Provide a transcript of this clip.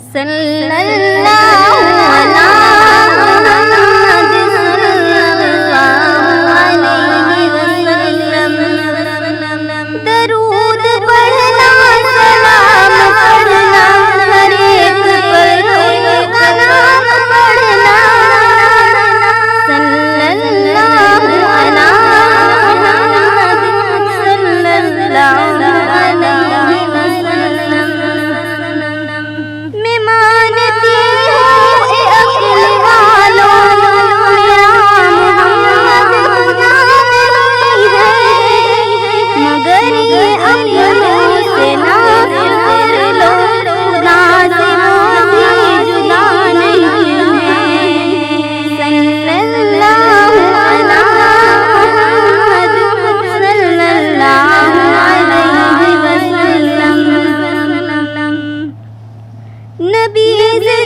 सल्लल्लाहु अला मुहम्मद सल्लल्लाहु अलैहि वसल्लम। दरूद पढ़ना सलाम पढ़ना हर एक पर उनका नाम पढ़ना। सल्लल्लाहु अला मुहम्मद सल्लल्लाहु अलैहि वसल्लम। मैं मानती हूँ ए अक़ल वालों मेरा मोहम्मद खुदा नहीं है, मगर ये अपनों से ना कर लो, खुदा से वो भी जुदा नहीं है। सल्लल्लाहु अला मुहम्मद सल्लल्लाहु अलैहि वसल्लम। नबी से